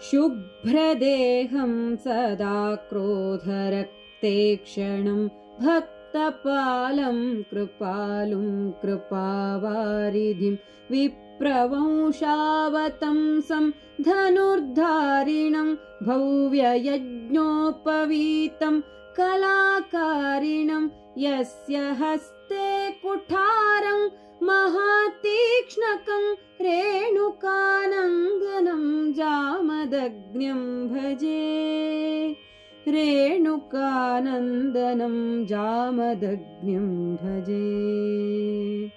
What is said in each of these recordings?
शुभ्रदेहं सदा क्रोधरक्ते क्षणं भक्तपालं कृपालुं कृपावारिधिं विप्रवंशावतंसं धनुर्धारिणं भव्ययज्ञोपवीतं कलाकारिणं यस्य हस्ते कुठारं महातीक्ष्णकं रेणुकानन्दनं जामदग्न्यं भजे। रेणुकानन्दनं जामदग्न्यं भजे।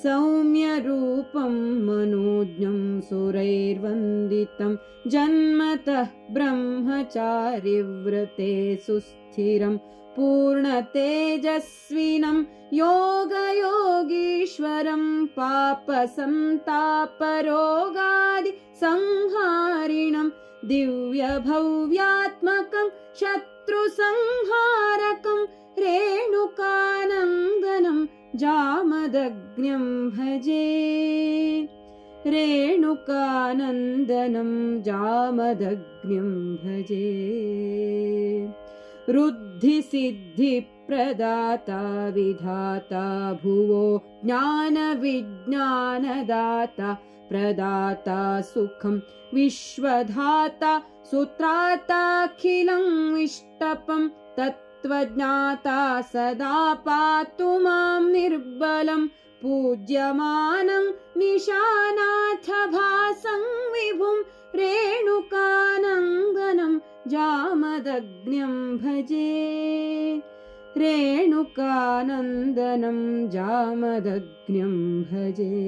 सौम्यरूपं मनोज्ञं सुरैर्वन्दितं जन्मतः ब्रह्मचारिव्रते सुस्थिरं पूर्णतेजस्विनं योगयोगीश्वरं पापसन्तापरोगादिसंहारिणं दिव्यभव्यात्मकं शत्रुसंहारकं रेणुकानन्दनं जामदग्न्यं भजे। रेणुकानन्दनं जामदग्न्यं भजे। रुद्धिसिद्धिप्रदाता विधाता भुवो ज्ञानविज्ञानदाता प्रदाता सुखं विश्वधाता सुत्राताखिलं विष्टपं तत्त्वज्ञाता सदा पातु मां निर्बलं पूज्यमानं निशानाथ भासं विभुं रेणुकानन्दनं जामदग्न्यं भजे। रेणुकानन्दनं जामदग्न्यं भजे।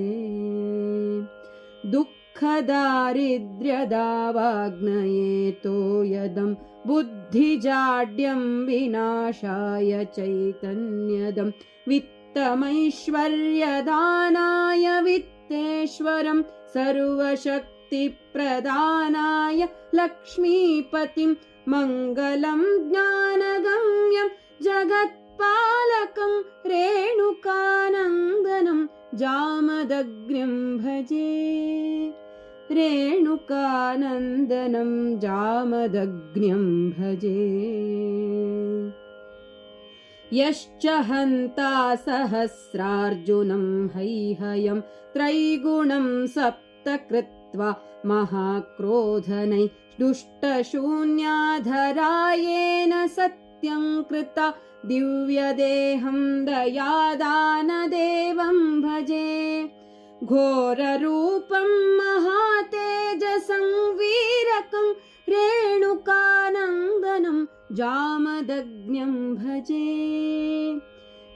दुःखदारिद्र्यदावाग्नयेतो यदं बुद्धिजाड्यं विनाशाय चैतन्यदं वित्तमैश्वर्यदानाय वित्तेश्वरं सर्वशक्तिप्रदानाय लक्ष्मीपतिं मङ्गलं ज्ञानगम्यं जगत्पालकं रेणुकानन्दनं जामदग्न्यं भजे। रेणुकानन्दनं जामदग्न्यं भजे। यश्च हन्ता सहस्रार्जुनं हैहयं त्रैगुणं सप्त कृत्वा महाक्रोधनै दुष्टशून्याधरायेन सत्यं कृता दिव्यदेहं दयादानदेवं भजे। घोररूपं महातेजसं वीरकं रेणुकानन्दनं जामदग्न्यं भजे।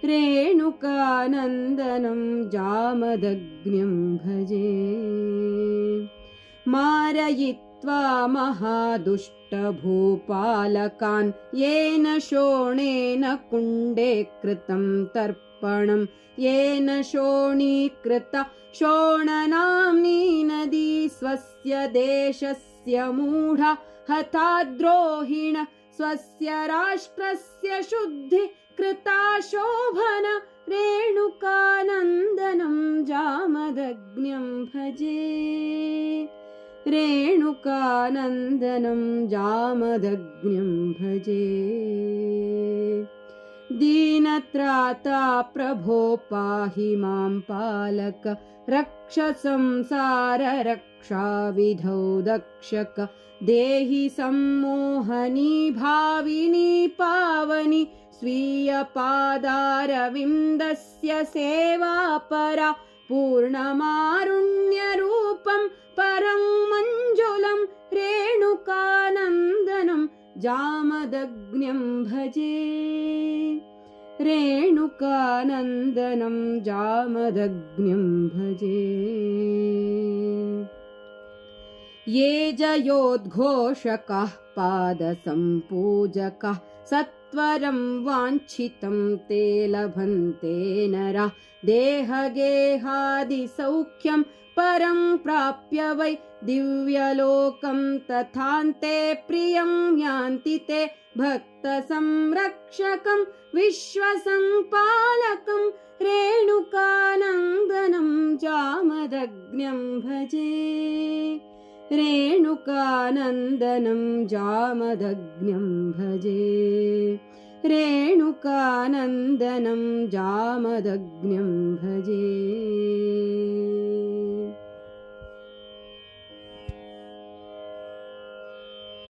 रेणुकानन्दनं जामदग्न्यं भजे। मारयित्वा महादुष्टभूपालकान् येन शोणेन कुण्डे कृतं तर्पणं येन शोणीकृता शोणनाम्नी नदी स्वस्य देशस्य मूढा हताद्रोहिण स्वस्य राष्ट्रस्य शुद्धि कृता शोभन रेणुकानन्दनं जामदग्न्यं भजे। रेणुकानन्दनं जामदग्न्यं भजे। दीनत्राता प्रभो पाहि मां पालक रक्ष संसार रक्षाविधौ दक्षक देहि सम्मोहनी भाविनी पावनि स्वीयपादारविन्दस्य सेवा परा पूर्णमारुण्यरूपं परं मञ्जुलं रेणुकानन्दनं जामदग्न्यं भजे। रेणुकानन्दनं जामदग्न्यं भजे। ये जयोद्घोषकाः पादसम्पूजकाः सत्वरं वाञ्छितं ते लभन्ते नराः देहगेहादिसौख्यं परं प्राप्य वै दिव्यलोकं तथान्ते प्रियं यान्ति ते भक्तसंरक्षकं विश्वसंपालकं रेणुकानन्दनं जामदग्न्यं भजे। रेणुकानन्दनं जामदग्न्यं भजे रेणुकानन्दनं जामदग्न्यं भजे।